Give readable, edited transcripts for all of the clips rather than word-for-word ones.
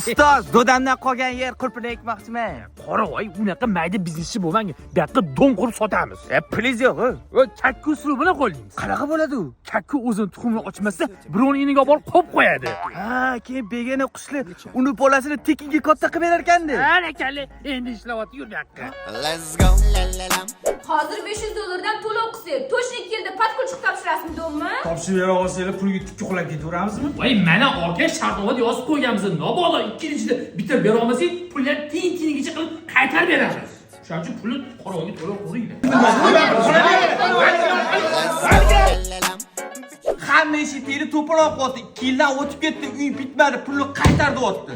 Ustoz, dodamdan qolgan yer qulpini ekmoqchiman. Qoravoy, unaqa mayda bizneschi bo'lmang. Bu yoqqa don qurib sotamiz. Pul yo'q. Va kakku usuli bilan qo'yamiz. Qanaqa bo'ladi u? Kakku o'zini tuxumini ochmasa, birovning iniga olib borib qo'yib qo'yadi. Ha, keyin begona qushli uni bolasini tekinga katta qilib berar ekanda. Ana kalli, endi ishlayapti yur bu yoqqa. Let's go. Hozir $500 to'lov qilsak, to'shni 2 yilda patkulchik topshirasizmi, do'mmi? Topshirib bera olsanglar pulga tikka qulab ketaveramizmi? Voy, mana aka shartnoma yozib qo'yganmiz. Nobalo 2 yil ichida bitirib bera olmasak, pullar tiyin-tiyinigacha qilib qaytarib beramiz. Shuning uchun pulni qorovga to'lab qo'ying. Hamma eshitini to'polab qoldi. 2 yildan o'tib ketdi, uy bitmadi, pulni qaytardi o'tdi.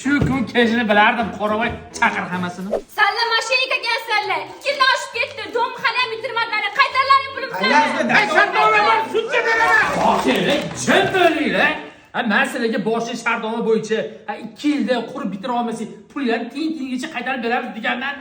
Shu kun kelishini bilardim, qoravoy, chaqir hammasini. Salla mashinika ekansanlar. 2 yildan oshib ketdi. Do'm hali ham bitirmadilar. Qaytarlaring pulimni. Shartnomalar sudga beraman. Okerak, jim bo'linglar. Men sizlarga boshli shartnoma bo'yicha 2 yilda qurib bitira olmasak, pullarni tiyin-tiyinigacha qaytarib beramiz deganman.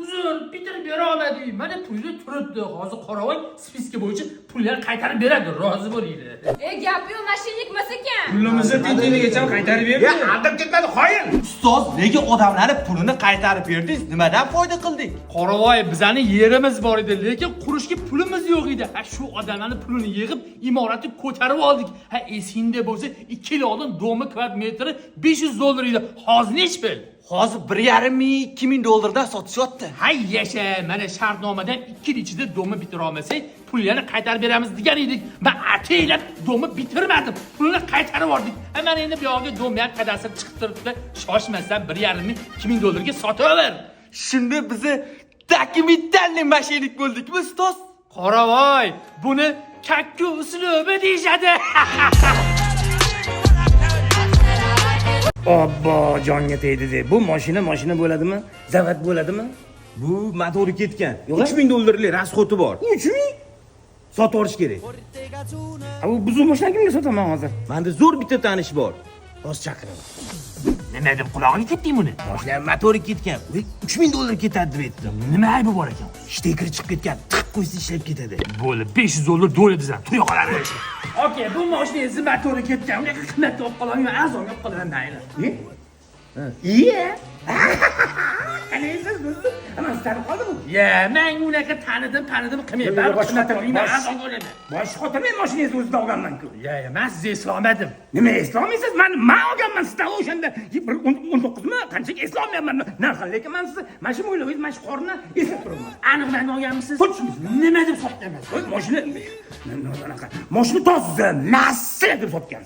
Uzr, bitirib bera olmadik. Mana pulni turibdi. Hozir qoravoy spiska bo'yicha pullarni qaytarib beradi. Rozi bo'linglar. Gap yo'q, mashinikmas ekan. Pulimizni tinchligicha qaytarib berdi. Aldab ketmadi, xoin. Ustoz, nega odamlarning pulini qaytarib berdingiz? Nimadan foyda qildik? Qoravoy, bizani yerimiz bor edi, lekin qurishga pulimiz yo'q edi. Ha, shu odamlarning pulini yig'ib, imoratni ko'tarib oldik. Ha, esingda bo'lsa, 2 yil oldin do'mi kvadrat metri $500 edi. Hozir nech pul? Hozir 1,5 ming, 2 ming dollardan sotishyapti. Hay yasha, mana shartnomadan 2 yil ichida do'mi bitira olmasak, pullarni qaytarib beramiz degan edik. Men ataylab do'mi bitirmadim. Pulni qaytarib oldik. Mana endi bu yoqqa do'mni ham qadasir chiqib turibdi. Shoshmasdan 1,5 ming, 2 ming dollarga sotaver. Shunda bizni dokumentalniy mashinik bo'ldikmi, ustoz? Qoravoy, buni kakku uslubi deyshadi. Obbo, jonga tegdi deb. Bu mashina bo'ladimi? Zavod bo'ladimi? Bu motori ketgan. $3000 rasxoti bor. 3000? Sotib olish kerak. Bu buzuq mashinani kimga sotaman hozir? Menda zo'r bitta tanish bor. Hozir chaqiraman. Nima deb qulog'iga ketding buni? Mashina motori ketgan. $3000 ketadi deb aytdim. Nima aybi bor ekan? Shtekeri chiqib ketgan. Tiqib qo'ysa ishlab ketadi. Bo'ldi, $500 do'la dizam. Tur yoqalari. Okay, bu mashinangiz motori ketgan. Unaqa qimmatga olib qolaman, arzonga olib qolaman mayli. Iya. Ana siz do'stim, ana sizlar qoldimi? Ya, men unaqa tanidim qilmay, baribir qimmatga olaman, arzonga olaman. Bosh xotirmay mashinangizni o'zida olganman-ku. Ya, men sizni eslolmadim. Nima eslolmaysiz? Men olganman sizdan o'shanda 19 mi? Qanchaga eslolmayapman. Narxan, lekin men sizni mana shu mo'ylovingiz, mana shu qorni eslab turaman. Aniq men olganmisiz? Xuddi nima deb sotgansiz? Mashina mashina toza, massa deb sotgan.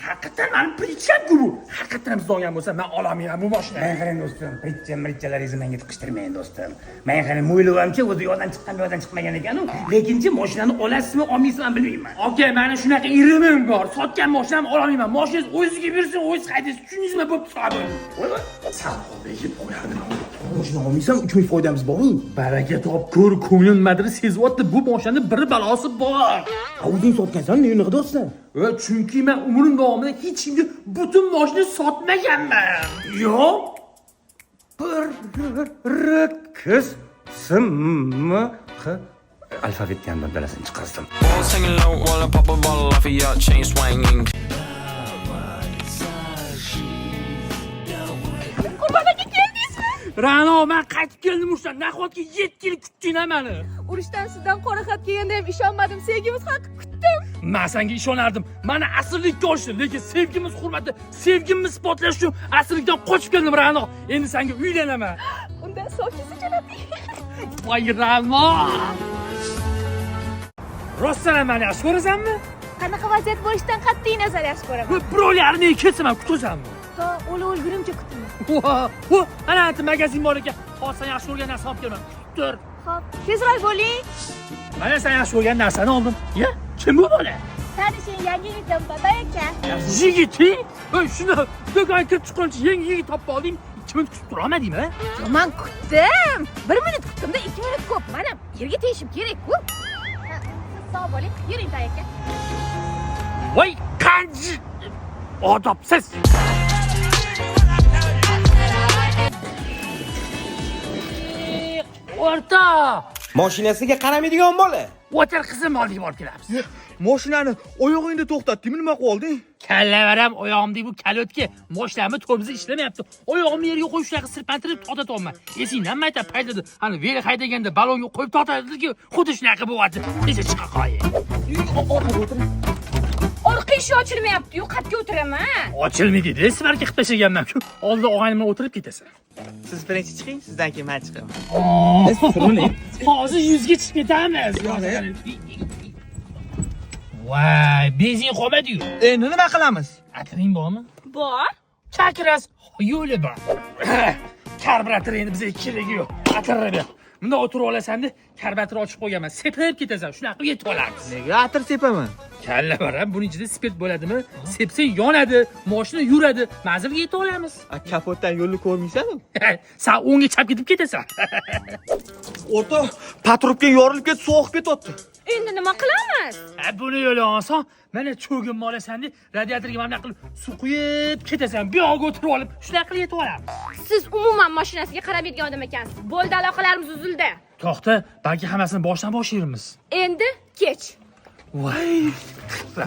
Haqiqatan meni pricham-ku bu. Haqiqatan biz olgan bo'lsa, men olamayman bu mashinani. Men qarang do'stim, prichalaringizni menga tiqishtirmang do'stim. Men qarang mo'ylovamcha o'zi yo'ldan chiqqan, yo'ldan chiqmagan ekan-ku. Lekinchi mashinani olasizmi, olmaysizmi bilmayman. Okay, mana shunaqa irimim bor. Sotgan mashinamni olamayman. Mashinangiz o'zingizga bersin, o'zingiz haydaysiz. Tushundingizmi? Bo'pti, so'rab. Savol yeb qo'yardim. Mashina olmaysam 3000 foydamiz bor-ku. Baraka top, ko'r ko'nglim madri sezyapti. Bu mashinada bir balosi bor. O'zing sotgansan, nima qilyapsan? Chunki men umrim davomida hech kimga butun mashina sotmaganman. Yo'q. Bir qiz simmi alfabetdan baddalasini chiqardim. All singing low while I pop a bottle off of your chain swinging. Ra'no, men qaytib keldim urushdan. Nahotki 7 yil kutding meni. Urushdan sizdan qora xat kelganda ham ishonmadim. Sevgimiz haqi kutdim. Men senga ishonardim. Meni asirlikka olishdi, lekin sevgimiz hurmati, sevgimni isbotlash uchun asirlikdan qochib keldim, Ra'no. Endi senga uylanaman. Undan sovchisi keladi. Voy Ra'no. Rostdan meni yaxshi ko'rasanmi? Qanaqa vaziyat bo'lishidan qat'iy nazar yaxshi ko'raman. Bu birovlarni ketsam o'qitasanmi? To o'lib o'lgunimcha kutaman. Vo, ana magazin bor ekan. Hozir sen yaxshi ko'rgan narsani olib kelaman. Tur. Xo'p, tezroq bo'ling. Mana sen yaxshi ko'rgan narsani oldim. Ya, kim bu bola? Tanishing, yangi yigitim Baba aka. Yigiting? Shuni do'konga kirib chiqqancha yangi yigit topib olding. 2 minut kutib turolmadingmi? Yo, men kutdim. 1 minut kutdimda 2 minut ko'p. Mana yerga tegishim kerak-ku. Siz sog' bo'ling. Yuring, aka. Voy, qanji odobsiz. O'rta, Mashinasiga qaramaydigan bola. O'tir qizim oldiga borib kelamiz. Mashinani oyog'ingda to'xtatdingmi, nima qolding? Kallavaram oyog'imdek bu kalotga moshinamni tormozi ishlamayapti. Oyog'imni yerga qo'yib shunaqa sirpantirib tortatyapman. Esingdan mayta paydada, hani veri haydaganda balonga qo'yib tortadi-ku, xuddi shunaqa bo'lyapti. Nega chiqa qo'ying. Orqa eshik ochilmayapti-yu, qatga o'tiraman. Ochilmaydi deb sizlarga qilib tashlaganman-ku. Oldida og'aynim bilan o'tirib ketasan. Siz birinchi chiqing, sizdan keyin men chiqaman. Hozir 100 ga chiqib ketamiz. Voy, benzin qolmadi-yu. Endi nima qilamiz? Atring bormi? Bor. Chakiras yo'li bor. Karburator endi bizga keragi yo'q. Atirib. Bunda o'tirib olasan-da, karburator ochib qo'yganman. Sepib ketasan, shunaqa qilib yetib olamiz. Nega atir sepaman? Kalla baram, buning ichida spirt bo'ladimi? Sepsang yonadi, mashina yuradi. Manzilga yetib olamiz. Kapotdan yo'lni ko'rmaysan-ku. Sen o'ngga chap ketib ketasan. O'rta, patrubka yorilib ketib, sovuq ketyapti. Endi nima qilamiz? Buni yo'li oson. Mana cho'g'im olasan-da, radiatorga mana qilib suv quyib ketasan. Bu yoqqa o'tirib olib, shunaqa qilib yetib olamiz. Siz umuman mashinasiga qaramaydigan odam ekansiz. Bo'ldi, aloqalarimiz uzildi. To'xta, balki hammasini boshdan boshlaymiz. Endi kech. Voy.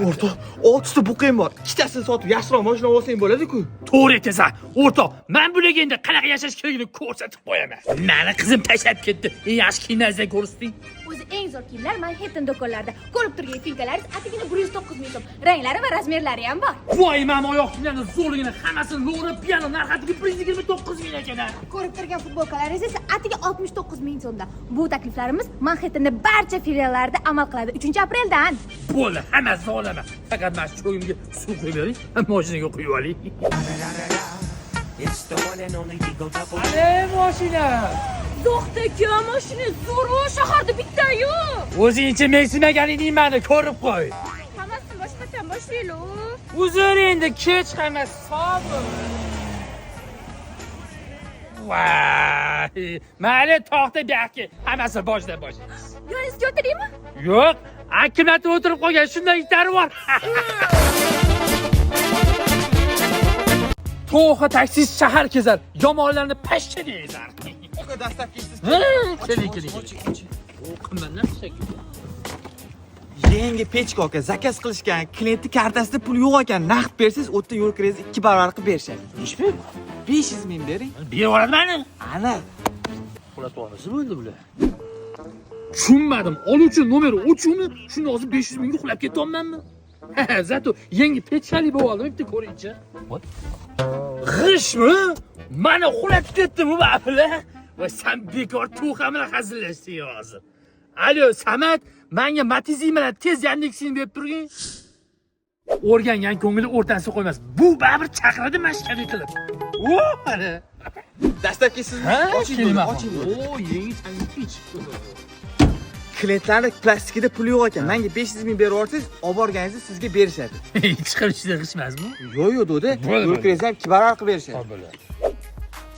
O'rta, 6 ta buqim bor. Ikkitasini sotib yaxshiroq mashina olsang bo'ladi-ku. To'g'ri aytasan. O'rtoq, men bularga endi qanaqa yashash kerakligini ko'rsatib qo'yaman. Meni qizim tashlab ketdi. Eng yaxshi kiyimlarni ko'rsating. O'zi eng zo'r kiyimlar Manhattan do'konlarida. Ko'rib turgan filkalaringiz atigini 109 ming so'm. Ranglari va razmerlari ham bor. Voy, men oyoq kiyimlarni zo'rligini hammasini lo'rib, piano narxatiga 129 ming ekan. Ko'rib turgan futbolkalaringiz esa atiga 69 ming so'mdan. Bu takliflarimiz Manhattanda barcha filiallarda amal qiladi 3-apreldan. Bo'ldi, hammasi olaman. Faqat men cho'g'imga suv qo'yib bering, mashinaga qo'yib oling. Ale mashina. Do'xtaka, mashina zo'r, shaharda bitta-yu. O'zingcha mensimaganingni meni ko'rib qo'y. Hammasi boshqacha boshlaylik. Uzr endi kech hammasi sabr. Voy, mayli to'xta bu yoqqa. Hammasi boshdan boshlaymiz. Yoningizga o'tiraymi? Yo'q, akkumulyator o'tirib qolgan, shunday itlari bor. To'g'ri taksist shahar kezar, yomonlarni pashcha deyizar. Aka dastlabkisiz. Keling. O'qimanlar shekilli. Yangi pechka aka zakaz qilishgan. Klientning kartasida pul yo'q ekan. Naqd bersangiz, o'tda yo'l kirangizni 2 barobar qilib berishadi. Nechmi? 500 ming bering. Berib yuboradimi? Ana. Qo'lat olmasa bo'ldi bular. Tushunmadim. Oluvchi nomeri o'chumi? Shuni hozir 500 mingga qulab ketyapmanmi? Zato yangi pechkali bo'ldi, bitta ko'ringchi. G'ishmi? Mana qulab ketdi bu mablag'. Va sen bekor to'qa bilan hazillashding hozir. Alo, Samat, menga Matizing bilan tez Yandex'ini berib turgin. O'rgangan ko'ngli o'rtasiga qo'ymas. Bu baribir chaqiradi mashqalik qilib. O, mana. Dastlabkisiz. Oching. O, yangi tanqich. Klientlarning plastikida pul yo'q ekan. Menga 500 ming berib yuborsangiz, olib borganingizni sizga berishadi. Chiqarishda g'ishmasmi? Yo'q, do'da. Yo'l kirangizni ham 2 barobar qilib berishadi.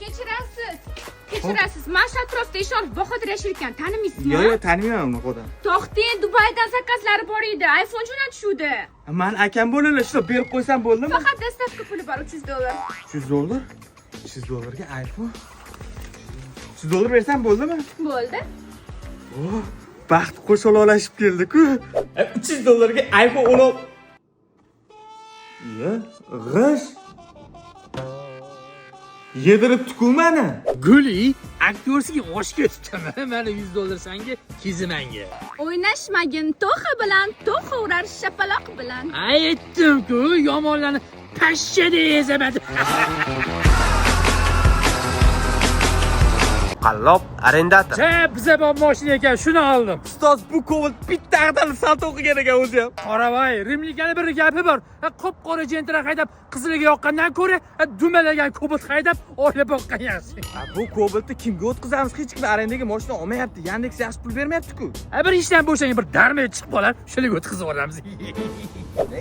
Kechirasiz. Men shu atrofda ishonib Bahodir yashayotgan, tanimaysizmi? Yo'q, tanimayman uni qo'dan. To'xting, Dubaydan zakazlari bor edi. iPhone jo'natishuvdi. Men akam bo'lalar, shu berib qo'ysam bo'ldimi? Faqat dastavka puli bor, $300. 300 dollar? 300 dollarga iPhone. 300 dollar bersam bo'ldimi? Bo'ldi. Oh, baxt qo'shaloqlashib keldi-ku. 300 dollarga iPhone 10. Ya, g'ish. Yediribdi-ku meni. Guli, aktyorsiga osh ketdimi? Mana $100 senga, kizimanga. O'ynashmagin to'xa bilan, to'xa urar shapaloq bilan. Aytdim-ku, yomonlarni pashcha deyazaman. Qallob, arendator. Biza bor mashina ekan, shuni oldim. Ustoz, bu Cobalt bitta ag'darib salto o'qigan ekan o'zi ham. Qoravoy, rimlikani bir gapi bor. Qop-qora jentira haydab, qiziliga yoqqandan ko'ra, dumalagan Cobalt haydab, oila boqqan yaxshi. Bu Cobaltni kimga o'tkazamiz? Hech kim arendaga mashina olmayapti. Yandex yaxshi pul bermayapti-ku. Bir ishdan bo'shagan bir darmay chiqib qolar, shularga o'tkazib olamiz.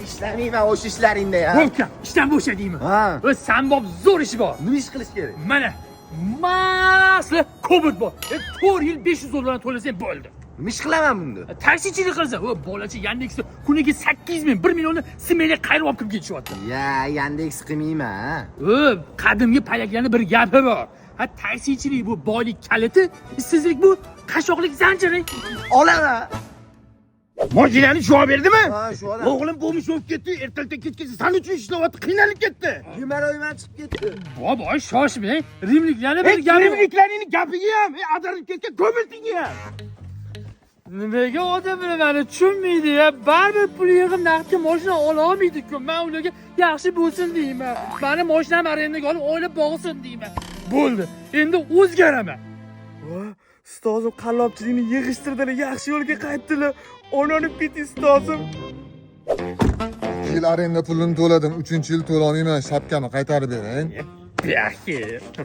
Ishlamayman o'sha ishlaringda ya. Bo'lkan, ishdan bo'shadingmi? Ha. O'z sanbob zo'r ish bor. Nima ish qilish kerak? Mana masla Cobalt bor. 4 yil 500 dollardan to'lasang bo'ldi. Nima ish qilaman bunda? Taksichilik qilsa, o bolachi Yandexni kuniga 8 ming, 1 millionni smelik qayrib olib ketishyapti. Ya, Yandex qilmayman. Qadimgi palaklarning bir gapi bor. Ha taksichilik bu boylik kaliti, ishsizlik bu qashshoqlik zanjiri. Olaman. Mashinani shu olib berdimi? Ha, shu odam. O'g'lim bo'lmish bo'lib ketdi. Ertalabdan kechgacha san uchun ishlayapti, qiynalib ketdi. Yumaloyman chiqib ketdi. Boboy shoshmang. Rimliklarni bir gapi. Rimliklarning gapiga ham, ag'darilib ketgan ko'miltinga ham. Nimaga odamlar meni tushunmaydi ya? Baribir pul yig'ib naqdga mashina ola olmaydi-ku. Men ularga yaxshi bo'lsin deyman. Meni mashinam arendaga olib oylab boqsin deyman. Bo'ldi. Endi o'zgaraman. Ustozim qallobchilikni yig'ishtirdilar, yaxshi yo'lga qaytdilar. Onani bit ustozim. 2 yil arenda pulini to'ladim, 3-yil to'lamayman. Shapkani qaytarib bering. Yaxshi.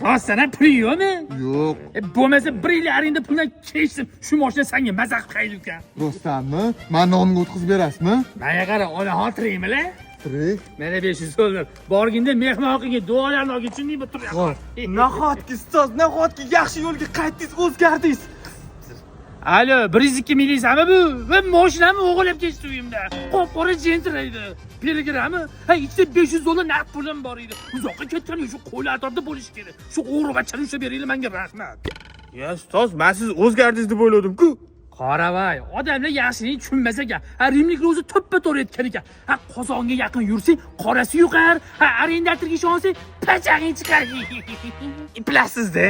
Rostdan ham pul yo'qmi? Yo'q, Bo'lmasa 1 yil arenda puldan kechdim. Shu mashina senga mazaq qiladi ekan. rostdanmi? Mani nomimga o'tkazib berasizmi? Menga qara, onaxon tirikmi-la? Tirik. Mana 500 dollar. Borginda mehmon qilgan duolarni olgin, tushundingmi? Tur. Nahotki ustoz, nahotki yaxshi yo'lga qaytdingiz, o'zgardingiz. Alo, 102 milisami bu? Va mashinamni o'g'irlab ketdi uyimda. Qop-qora jentiraydi. Pilgrimmi? Ha, ichida 500 dollar naqd pulim bor edi. Uzoqqa ketgan shu qo'ylar atrofda bo'lish kerak. Shu o'g'rivachchani ushlab beringlar menga, rahmat. Ya ustoz, men siz o'zgardingiz deb o'yladim-ku. Qoravay, odamlar yaxshilik tushunmas ekan. Ha, rimliklar o'zi to'ppa-to'g'ri aytgan ekan. Ha, qozonga yaqin yursang, qorasi yuqar. Ha, arendatorga ishonsang, pachag'ing chiqar. Iplasizda.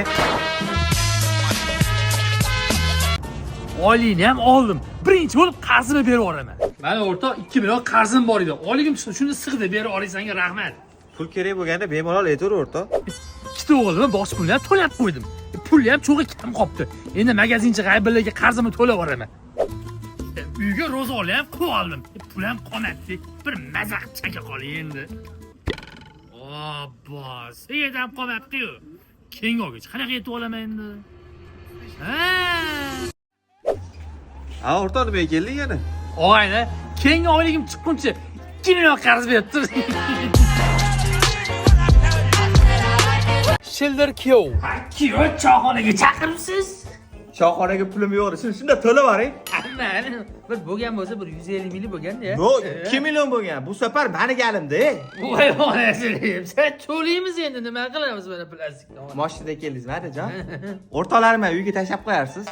Oliyni ham oldim. Birinchi bo'lib qarzimni berib yuboraman. Mana o'rtoq 2 million qarzim bor edi. Oligim chiqdi, shuni sig'dib berib olsangga rahmat. Pul kerak bo'lganda bemalol aytaver o'rtoq. Ikkita o'g'limni bosh pulni ham to'lab qo'ydim. Pulni ham cho'g'i kam qolibdi. Endi magazinchi g'aybillarga qarzimni to'lab yuboraman. Uyga ro'zg'orli ham qilib oldim. Pul ham qolmadi. Bir mazaq chaka qolay endi. Boss, yerdan qolmabdi-yu. Keyingi oygacha qanaqa yetib olaman endi? Ha, o'rtoq nimaga kelding yana? Og'ayni, keyingi oyligim chiqquncha 2 million qarz berib tur. Shildir kiyov. Kuyov choyxonaga chaqiribsiz? Choyxonaga pulim yo'q, shunda to'lab yuboring. Ammani bir bo'lgan bo'lsa bir 150 ming bo'lganda. No, 2 million bo'lgan. Bu safar meni galimda. Voy onasinim, sen to'laymiz endi nima qilamiz mana plastikni. Mashinada keldingizmi, adajon? O'rtoqlarimni uyga tashlab qo'yarsiz.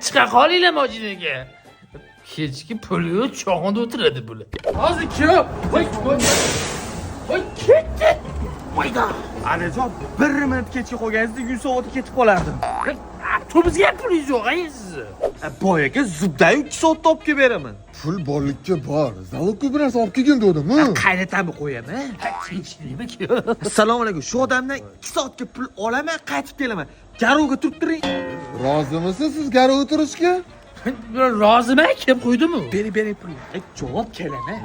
Chiqa qolinglar mashinaga. Kechki pul yo'q, cho'g'onda o'tiradi bular. Hozir kuyov. Voy ketdi. Voyda. Adajon, 1 minut kechga qolganingizda 100 soat ketib qolardim. Avtobusga pulingiz yo'q-a sizni? Boyaga zubdayu 2 soatda olib kelib beraman. Pul borlikka bor. Zavodga bir narsa olib kelgin dedim-mi? Qaynatamni qo'yaman. Tinchlikmi kuyov? Assalomu alaykum. Shu odamdan 2 soatga pul olaman, qaytib kelaman. Garovga turib turing. Rozimisiz siz garov o'tirishga? Roziman, kim qo'ydimi? Bering pulni. Javob kelaman.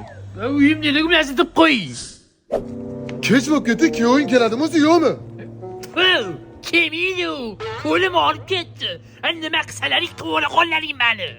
Uyimdaligimni aytib qo'y. Kech bo'lib ketdi, kuyoving keladimi o'zi yo'qmi? Kemiyu, qo'lim olib ketdi. Nima qilsalaring qilib ola qollaring meni.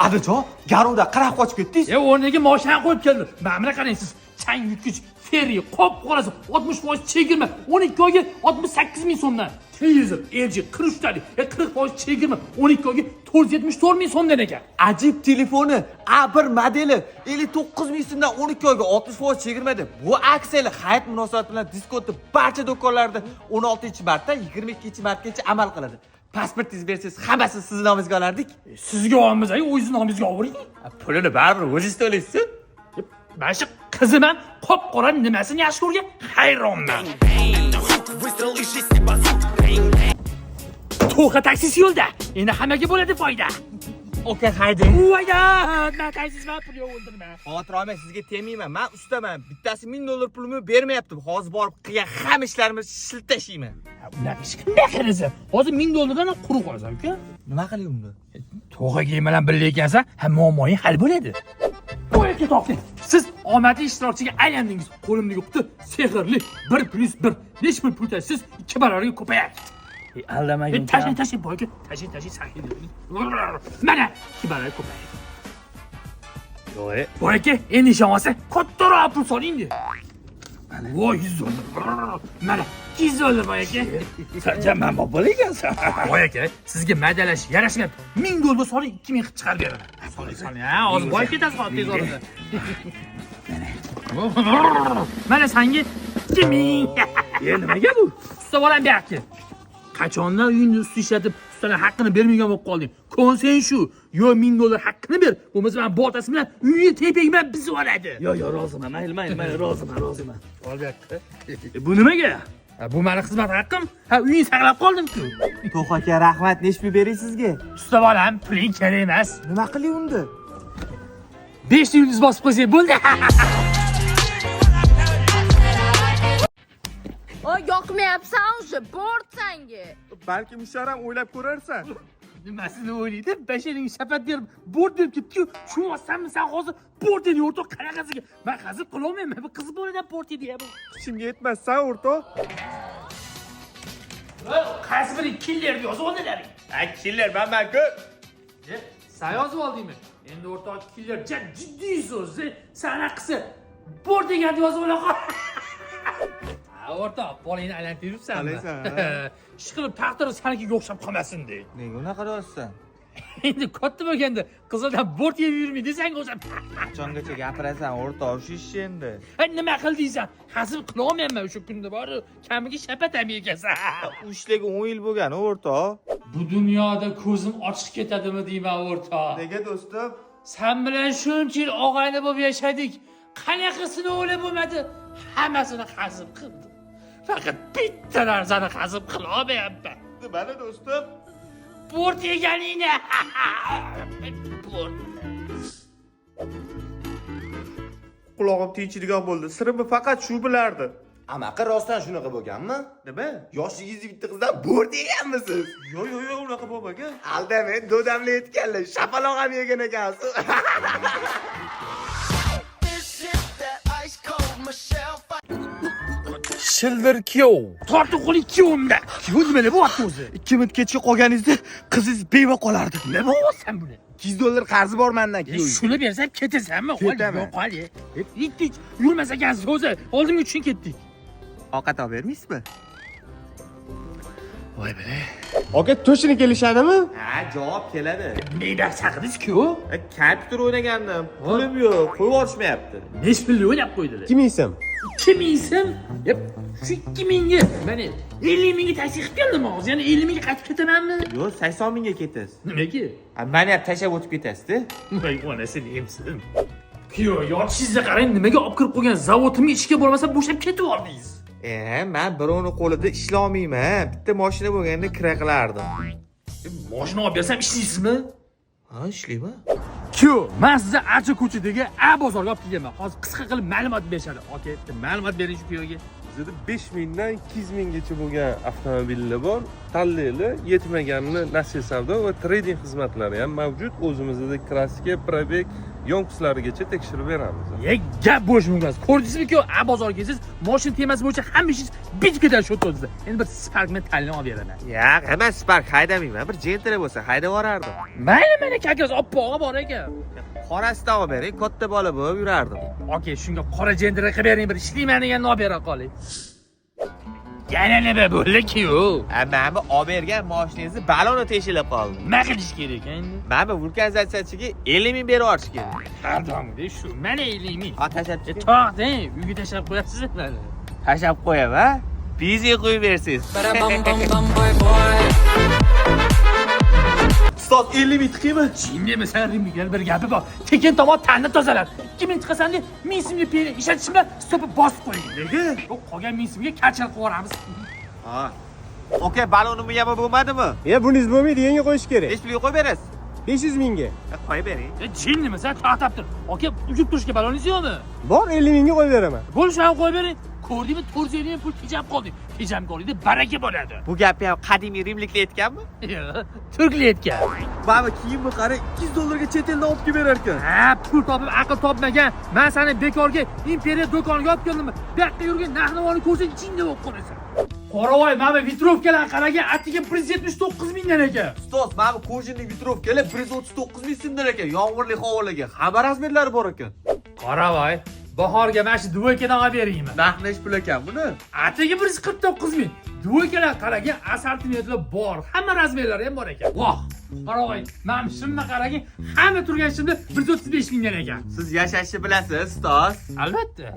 Adajon, garovda qarab qochib ketdingiz. O'rniga mashina qo'yib keldim. Mana qarang siz, chang yutgich, ferri, qop-qorasi, 60% chegirma, 12 oyga 68 ming so'mdan. Televizor, LG 43 talik, 40% chegirma, 12 oyga 474 ming so'mdan ekan. Ajib telefoni A1 modeli 59 ming so'mdan 12 oyga 60% chegirmadi. Bu aksiyalar hayit munosabati bilan diskontda barcha do'konlarda 16-martdan 22-martgacha amal qiladi. Pasportingiz bersangiz, hammasini siz nomingizga olardik. Sizga olmasak, o'zingiz nomingizga olavering. Pulini baribir o'zingiz to'laysiz. Mana shu qizim ham qop-qora nimasini yaxshi ko'rgan hayronman. To'xa taksisi yo'lda. Endi hammaga bo'ladi foyda. Oka hayding. Voyda, men taksisman, pul yo'q o'ldirma. Xavotir olmang, sizga temayman. Men ustaman. Bittasi 1000 dollar pulimni bermayaptim. Hozir borib qilgan hamma ishlarimni shiltashiyman. Ular ish qanday qilasiz? Hozir 1000 dollardan quruq qolasan, uka. Nima qilay unda? To'g'aga bilan birga ekansan, ham muammoing hal bo'ladi. Qo'yga toping. Siz omadli ishtirokchiga aylandingiz. Qo'limdagi quti sehrli 1+1. Necha pul pul tashsiz 2 barobarga ko'payadi. Aldamagin. Tashing boyga. Tashing sahiy. Mana 2 barobar ko'payadi. Yo'q. Boyga endi ishonmasa kattaroq pul soling. Voy, 100 dollar. Mana 200 dollar boyga. Sen men bobol ekansan. Boyga, sizga madalash yarashmayapti. 1000 dollar soling, 2000 qilib chiqarib beraman. Soling. Ha, hozir boy ketasiz tez orada. Mana senga 2000. Nimaga bu? Usta bolam bu yoqqa. Qachondan uyingni usti ishlatib, ustalar haqqini bermagan bo'lib qolding? Konsen shu. Yo $1000 haqqini ber, bo'lmasa men boltasi bilan uyingni tepagman bizib oladi. Yo, roziman, mayli, roziman. Ol bu yoqqa. Bu nimaga? Bu meni xizmat haqqim. Ha, uyingni saqlab qoldim-ku. To'q aka, rahmat. Nechmi beray sizga? Usta bolam, puling kerak emas. Nima qiling unda? 5 yulduz bosib qo'ysang bo'ldi. Oy, yoqmayapsan o'sha, bortsanga. Balkim ishlar ham o'ylab ko'rarsan. Nimasini o'ylaydi? Basharing shapat berib, bort deb ketdi-ku. Tushunmaysanmi sen hozir bort dedi o'rtoq qanaqasiga? Men hazil qila olmayman. Bu qiz boladan bort dedi ya bu. Kuchimga yetmassan, o'rtoq. Qaysi biri killer yozib oldilar? Killer manku. Sen yozib oldingmi? Endi o'rtoq killer jiddiy so'z. Sana qilsa bort deganni yozib ola qol. O'rtoq, bolangni aylantiribsanmi? Ishqilib taqdiri sanikiga o'xshab qolmasin de. Nega unaqa deyapsan? Endi katta bo'lganda qizlardan bort yeb yurmaydi desang o'zim. Qachongacha gapirasan, o'rtoq, shu ish endi. Nima qildingsan? Hazil qila olmayman o'sha kunda bor. Kamiga shapat ham yekasan. U ishlarga 10 yil bo'lgan, o'rtoq. Bu dunyoda ko'zim ochiq ketadimi deyman o'rtoq. Nega do'stim? Sen bilan shuncha yil og'ayni bo'lib yashadik. Qanaqasini o'ylab bo'lmadi? Hammasini hazil qildim. Faqat bitta narsani hazil qila olmayapman. Nimani do'stim? Bort yeganingni. Bort. Qulog'im tinchligan bo'ldi. Sirimni faqat shu bilardi. Amaqa rostdan shunaqa bo'lganmi? Nima? Yoshligingizda bitta qizdan bo'rt yeganmisiz? Yo'q, unaqa bo'lmagan. Aldamay, do'damlar aytganlar, shapaloq ham yegan ekansiz. Shildir kuyov. Tortib qo'ling kiyovimda. Kiyov nima bo'lyapti o'zi? 2 minut kechga qolganingizda qizingiz beva qolardi. Nima bo'lyapsan buni? $200 qarzi bor mendan keyin. Shuni bersam ketasanmi? Ketaman. Yo'q, qoli. Itdik, yurmas ekansiz o'zi. Oldimga tushing ketdik. Ovqat olib bermaysizmi? Voy bele. Aka to'shini kelishadimi? Ha, javob keladi. Nega chaqirdiz-ku? Kompyuter o'ynagandim. Pulim yo'q, qo'yib olishmayapti. Necha pulli o'ynab qo'ydilar? 2000 so'm. 2000 so'm? Yep. Shu 2000 ga mana 50 mingga taksi qilib keldim hozir. Yana 50 mingga qaytib ketamanmi? Yo'q, 80 mingga ketasiz. Nimaga? Meni ham tashlab o'tib ketasiz-da. Voy onasini emsin. Kuyo, yotishingizga qarang, nimaga olib kirib qo'ygan zavodimga ishga bo'lmasa bo'shab ketib oldingiz. Men birovni qo'lida ishlolmayman. Bitta mashina bo'lganda kira qilardim. Mashina olib bersam ishlaysizmi? Ha, ishlayman. Kuyo, men sizga Archa ko'chadagi A bozorga olib kelganman. Hozir qisqa qilib ma'lumot berishadi. Okey, ma'lumot bering shu kuyoga. Bizda 5000 dan 2000 gacha bo'lgan avtomobillar bor. Tanlayli, yetmaganini nasib savdo va trading xizmatlari ham mavjud. O'zimizda kraska, probek, yonkislarigacha tekshirib beramiz. Gap bo'lish mumkin emas. Ko'rdingizmi-ku, A bozorga kelsangiz, mashina temasi bo'yicha hamma ishingiz bitib ketadi shu o'rtada. Endi bir Spark men tanlab olib beraman. Yo'q, men Spark haydamayman. Bir Gentra bo'lsa haydab yuborardim. Mayli, meni kakasi oppog'i bor ekan. Qorasidan olib bering, katta bola bo'lib yurardim. Okey, shunga qora jendira qilib bering, bir ishlayman deganni olib bera qoling. Yana nima bo'ldi-ku? Men bu olib bergan mashinangizni baloni teshilib qoldi. Nima qilish kerak endi? Men bu vulkanizatsiyachiga 50 ming berib yuborish kerak. Pardon, shu. Mana 50 ming. Ha, tashlab chiqing. To'xtang, uyga tashlab qo'yasiz meni. Tashlab qo'yaman, bizga qo'yib bersangiz. Ustoz 50 ming tiqiymi? Jimmi, sen rimga bir gapi bor. Tekin tomon tanni tozalar. 2000 chiqasan deb 1000 so'mga peni ishlatish bilan stopni bosib qo'ying. Nega? Yo'q, qolgan 1000 so'mga kachal qilib yuboramiz. Ha. Okey, balonimni yama bo'lmadimi? Buningiz bo'lmaydi, yangi qo'yish kerak. Hech pulga qo'yib berasiz. 500 mingga. Qo'yib bering. Jimmi, sen to'xtab tur. Okey, uchib turishga baloningiz yo'qmi? Bor, 50 mingga qo'yib beraman. Bo'lishini qo'yib bering. Ko'rdingmi, 450 ming pul tejab qoldi. Tejamkorlikda baraka bo'ladi. Bu gapni ham qadimiy rimliklar aytganmi? Yo'q, turklar aytgan. Baba kiyimni qara, $200 ga chet eldan olib kelib berar ekan. Ha, pul topib aql topmagan. Men seni bekorga imperiya do'koniga olib keldim. Bu yoqqa yurgan narx-navoni ko'rsang, jinni bo'lib qolasan. Qoravoy, mana vitrovkalar qaragan, atiga 179 mingdan ekan. Ustoz, mana kojinning vitrovkalar 139 ming so'mdan ekan. Yomg'irli havolarga xabar razmerlari bor ekan. Qoravoy, bahorga mana shu dvoykadan olib beraymi? Naqd pul ekan buni. Atigi 149 ming. Dvoykalar qaragin, assortimentlar bor. Hamma razmerlari ham bor ekan. Voh! Qaravoy, mana shunga qaragin, hamma turgan shimda 135 mingdan ekan. Siz yashashni bilasiz, ustoz. Albatta.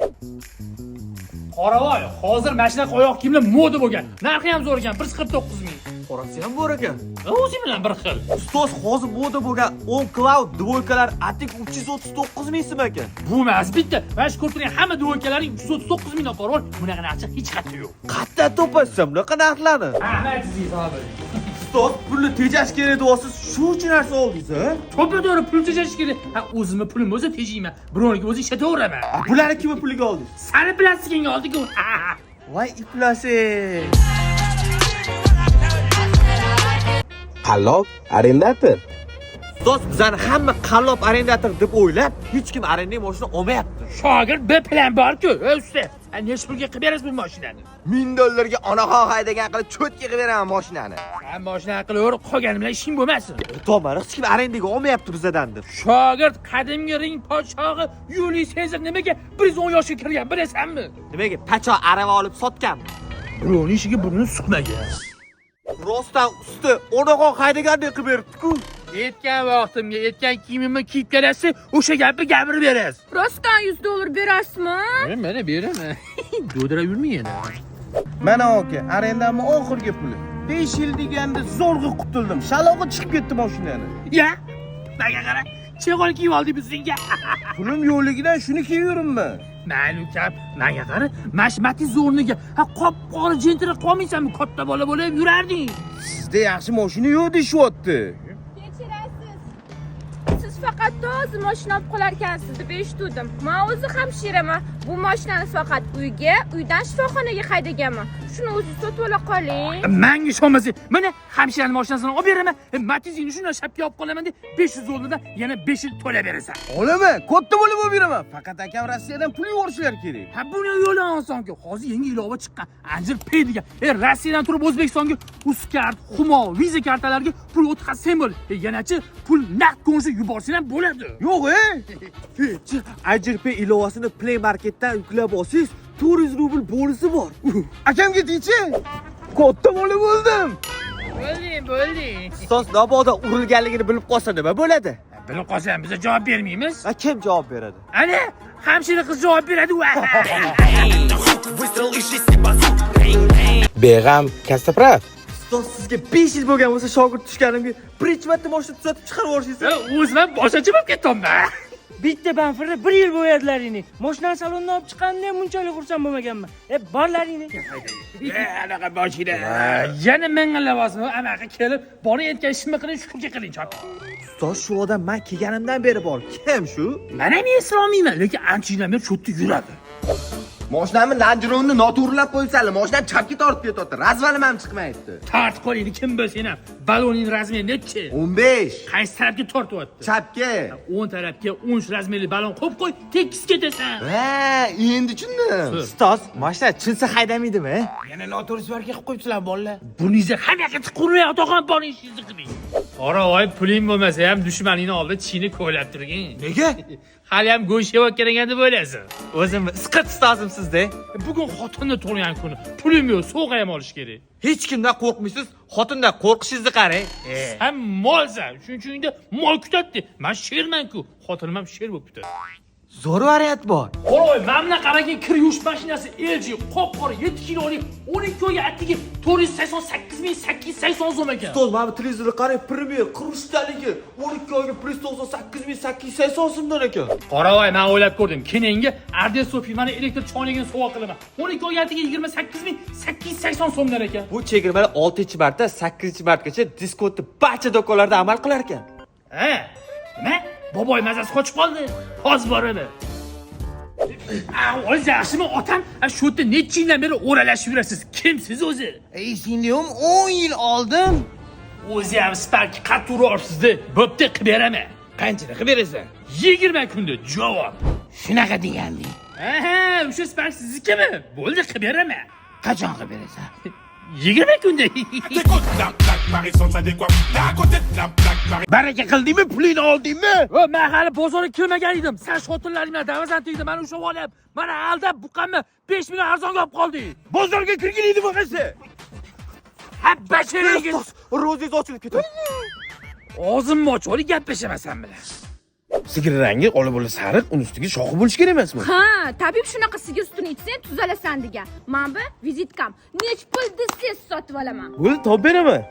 Qoravoy, hozir mashina oyoq kiyimlar moda bo'lgan. Narxi ham zo'r ekan, 149 ming. Qorasi ham bor ekan. O'zi bilan bir xil. Ustoz, hozir moda bo'lgan 10 cloud dvoykalar atik 339 ming so'm ekan. Bu emas bitta. Mana shu ko'rtirgan hamma dvoykalaring 339 mingdan bor. Bunaqa narsa hech qayerda yo'q. Qayerdan topasiz bunaqa narxlarni? Rahmatingiz abi. Ustoz, pulni tejash kerak deyapsiz, shu uchun narsa oldingiz, a? To'g'ri, pul tejash kerak. Ha, o'zimni pulim bo'lsa tejayman. Birovniki bo'lsa ishlataverman. Bularni kim puliga oldingiz? Sani plastikingga oldik-ku. Voy iflosi. Qallob, arendator. Ustoz, bizani hamma qallob arendator deb o'ylab, hech kim arendaga mashina olmayapti. Shogird B plan bor-ku, usta. Necha pulga qilib berasiz bu mashinani? $1000 ga onaxon haydagan qilib cho'tga qilib beraman mashinani. Ha, mashina qilaver, qolgani bilan ishing bo'lmasin. Tomari hech kim arendaga olmayapti bizdan deb. Shogird qadimgi ring podshog'i Yuliy Sezar nimaga 110 yoshga kirgan bilasanmi? Nimaga pacho arava olib sotganmi? Birovning ishiga burnini suqmagan. Rostdan usti onaxon haydagandek qilib beribdi-ku. Yetgan vaqtimga, yetgan kiyimimni kiyib kelasiz, o'sha gapni gapirib berasiz. Rostdan $100 berasizmi? Mana beraman. Do'dira yurmay yana. Mana aka, arendamni oxirgi puli. 5 yil deganda zo'rg'a qutuldim. Shalog'i chiqib ketdi mashinani. Ya, menga qara. Cheg'ol kiyib oldik biz senga. Pulim yo'qligidan shuni kiyib yuribman. Ma'lum gap, menga qara. Mashmatiz o'rniga qop-qora jentira qolmaysanmi? Katta bola bo'lib yurarding. Sizda yaxshi mashina yo'q deyapti. Kechirasiz. Siz faqat to'g'ri mashina olib qolar ekansiz deb eshitdim. Men o'zi hamshiraman. Bu mashinani faqat uyga, uydan shifoxonaga haydaganman. Shuni o'zi sotib ola qoling. Menga ishonmasang, mana hamshiraning mashinasini olib beraman. Matizingni shundan shapka olib qolaman deb $500 yana 5 yil to'lab berasan. Olaman, katta bo'lib olib beraman. Faqat akam Rossiyadan pul yuborishlari kerak. Ha, buni yo'li osonki. Hozir yangi ilova chiqqan. Anjir Pay degan. Rossiyadan turib O'zbekistonga Uzkart, Humo, Visa kartalarga pul o'tkazsang bo'l. Yanachi pul naqd ko'rsa yuborsang ham bo'ladi. Yo'q, Ajirpay ilovasini Play Marketdan yuklab olsangiz, 400 rubl bonusi bor. akamga deychi. Katta bo'lib bo'ldim. Bo'lding. Ustoz, naboda urilganligini bilib qolsa nima bo'ladi? Bilib qolsam biz javob bermaymiz. Va kim javob beradi? Ana, hamshira qiz javob beradi. Beg'am Kastaprav. Ustoz, sizga 5 yil bo'lgan bo'lsa shogird tushganimga birinchi marta mashina tuzatib chiqarib yuborishsiz. O'zim boshqacha bo'lib ketdim-man. Bitta banfirda 1 yil bo'yadilaringni. Mashina salonidan olib chiqqanimda ham bunchalik xursand bo'lmaganman. Borlaringni. Anaqa mashina. Yana menga lavozimi anaqa kelib, bora yetgan ishimni qiling, shukurga qiling, chop. Ustoz, shu odam men kelganimdan beri bor. Kim shu? Men ham eslolmayman, lekin ancha yildan beri cho'tda yuradi. Mashinamni Land Rover'ni noto'g'rilab qo'ysalar, mashinam chapga tortib ketyapti. Razvalim ham chiqmayapti. Tortib qo'ying, kim bilsin ham. Baloning razmeri nechi? 15. Qaysi tarafga tortyapti? Chapga. 10 tarafga 13 razmerli balon qo'yib qo'y, tekis ketasan. Ha, endi tushundim. Ustoz, mashina chinsa haydamaydimi? Yana noto'g'ri svarka qilib qo'yibsizlar bolalar. Buningizni hamma yoqqa chiqurmay, otaxon boring ishingizni qiling. Qoravoy, puling bo'lmasa ham dushmaningni oldida chini ko'ylab turgin. Nega? Hali ham go'sht yeyotgan deb o'ylaysiz. O'zimni isqit ustozim sizda. Bugun xotinni tug'ilgan kuni. Pulim yo'q, sovg'a ham olish kerak. Hech kimdan qo'rqmaysiz, xotindan qo'rqishingizni qarang. Sen molsan, shuning uchun mol kutadi. Men sherman-ku, xotinim ham sher bo'lib kutadi. Zo'r variant bor. Qo'y, mana qaragin kir yuvish mashinasi LG qop-qora 7 kilolik 12 oyga atigi 488.880 so'm ekan. Ustoz, mana televizorga qarang, Premier qurishdanligi 12 oyga plyus 98.880 so'mdan ekan. Qoravoy, men o'ylab ko'rdim. Kenengi Ardeso firmani elektr choynigini sovg'a qilaman. 12 oyga atigi 28.880 so'mdan ekan. Bu chegirmalar 6-marta 8-martgacha diskontni barcha do'konlarda amal qilar ekan. Ha? Nima? Boboy mazasi qochib qoldi. Hozir boradi. O'zi yaxshimi otam? Shu yerda necha yildan beri o'ralashib yurasiz. Kimsiz o'zi? Singlim 10 yil oldin. O'zi ham Spark qattiq ursiz-da. Bo'pti, qilib beraman. Qanchada qilib berasan? 20 kunda javob. Shunaqa deganding. Aha, o'sha Spark siznikimi? Bo'ldi, qilib beraman. Qachon qilib berasan? 20 kunda. Baraka qildingmi, pulingni oldingmi? O, men hali bozorga kirmagan edim. Sen shotirlaring bilan davazan tegdi. Men ushlab olib, mana aldab buqamni 5 million arzonga olib qolding. Bozorga kirgin edi bo'lmasa. Ha, basharangga Ro'zingiz ochilib ketadi. og'zimni och, o'li gaplashaman bilan. Sigir rangi olib bo'la sariq, uni ustiga shoxi bo'lish kerak emasmi? Ha, tabib shunaqa sigir sutini ichsang tuzalasan degan. Men bu vizitkam. Nech pul desangiz sotib olaman. Buni topib beraman.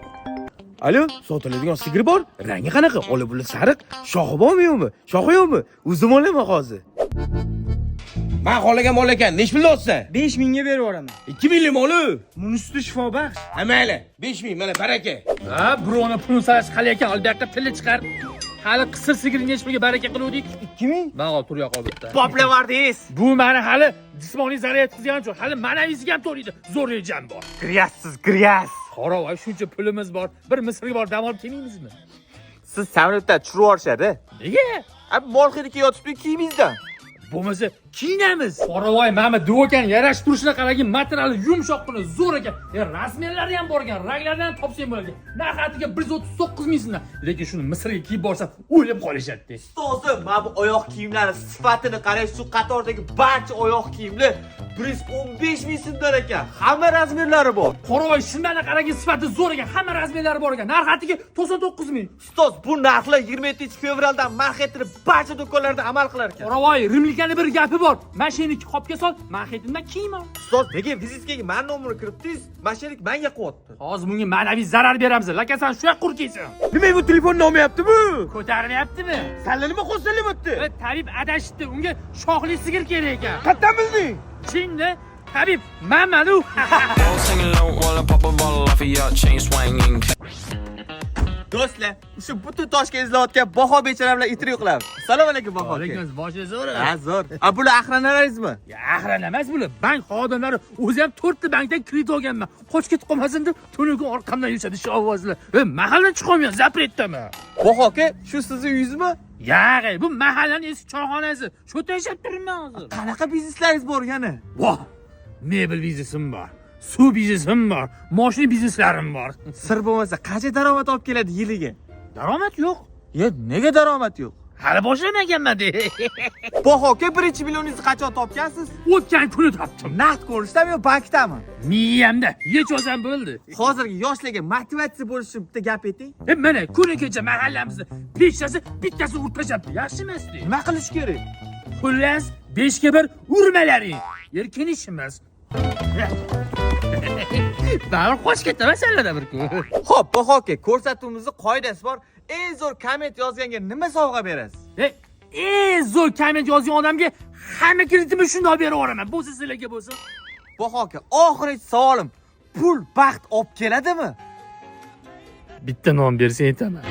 Alo, sotiladigan sigir bor. Rangi qanaqa? Olib bo'la sariq, shoxi bormi yo'qmi? Shoxi yo'qmi? O'zim olaman hozir. Men xohlagan mol ekan, nech pul olsan? 5 mingga berib yuboraman. 2 million moli. Buni usti shifobaxsh. Ha mayli, 5 ming mana baraka. Ha, birovni pulini sarash qalayotgan ol, bu yoqqa tili chiqar. Hali qisir sigirini nechpulga baraka qiluvdik. 2 ming? Men ol tur yoqqa bitta. Poplavardingiz. Bu meni hali jismoniy zarar yetkazgan uchun, hali ma'naviysiga ham to'laydi. Zo'r rejam bor. Kiryapsiz, kiryapsiz. Qora voy, shuncha pulimiz bor. Bir Misrga bor dam olib kelmaymizmi? Siz samolyotda tushirib yuborishadi. Nega? Ab molxiniki yotibdi kiymizda. Bo'lmasa kiyinamiz. Qora voy, mana duvokan yarash turishini qaragin, materiali yumshoqqina, zo'r ekan. Razmerlari ham bor ekan, ranglari ham topsang bo'ladi. Narxatiga 139 ming so'm. Lekin shuni Misrga kiyib borsam, o'ylab qolishadi. Ustozim, mana bu oyoq kiyimlari sifatini qarang, shu qatordagi barcha oyoq kiyimlar 115 ming so'mdan ekan. Hamma razmerlari bor. Qora voy, shundan qaragin sifati zo'r ekan, hamma razmerlari bor ekan. Narxatiga 99 ming. Ustoz, bu narxlar 27-fevraldan Manhattan barcha do'konlarda amal qilar ekan. Qora voy, rimlikani bir gapi bor. Mashinani qopga sol, Manhattandan kiyman. Ustoz, nega vizitkaga men nomerini kiritdingiz? Mashinalik menga qilyapti. Hozir bunga ma'naviy zarar beramiz. Lakasan shu yoq qurkaysan. Nima bu telefonni olmayaptimi? Ko'tarilyaptimi? Salla nima qo'shilyapti? Tabib adashibdi. Unga shoxli sigir kerak ekan. Qayerdan bilding? Chinni tabib mamanu. All singing low while I pop a bottle off of your chain swinging. Do'stlar, shu butun toshga izlayotgan baho bechalar bilan intervyu qilamiz. Assalomu alaykum baho. Alaykum, boshi zo'r. Ha, zo'r. A bular axranalaringizmi? Axran emas bular. Bank xodimlari o'zi ham 4 ta bankdan kredit olganman. Qochib ketib qolmasin deb tunugun orqamdan yurishadi shu ovozlar. Mahalladan chiqolmayman, zapretdaman. Baho aka, shu sizning uyingizmi? Ya'g'ay, bu mahallaning eski choyxonasi. Shu yerda yashab turibman hozir. Qanaqa bizneslaringiz bor yana? Voh, mebel biznesim bor. Suv biznesim bor. Mashina bizneslarim bor. Sir bo'lmasa, qancha daromad olib keladi yiliga? Daromad yo'q. Nega daromad yo'q? Hali boshlamaganman-da. Baho aka, 1-millioningizni qachon topgansiz? O'tgan kuni topdim. Naqd ko'rishdami yo bankdami? Miyamda yechozam bo'ldi. Hozirgi yoshlarga motivatsiya bo'lish uchun bitta gap ayting. Mana kuni kecha mahallamizni peshchasi bittasi urib tashlabdi. Yaxshi emasdi. Nima qilish kerak? Xullas, 5 ga 1 urmalaring. Erkin ish emas. Bari qo'sh ketaman sallada bir kun. Xo'p, Baho aka, ko'rsatuvimizning qoidasi bor. Eng zo'r komment yozganga nima sovg'a berasiz? Eng zo'r komment yozgan odamga hamma kreditimni shundoq berib yuboraman. Bu sizlarga bo'lsa. Baho aka, oxirgi savolim, pul baxt olib keladimi? Bitta non bersang aytaman.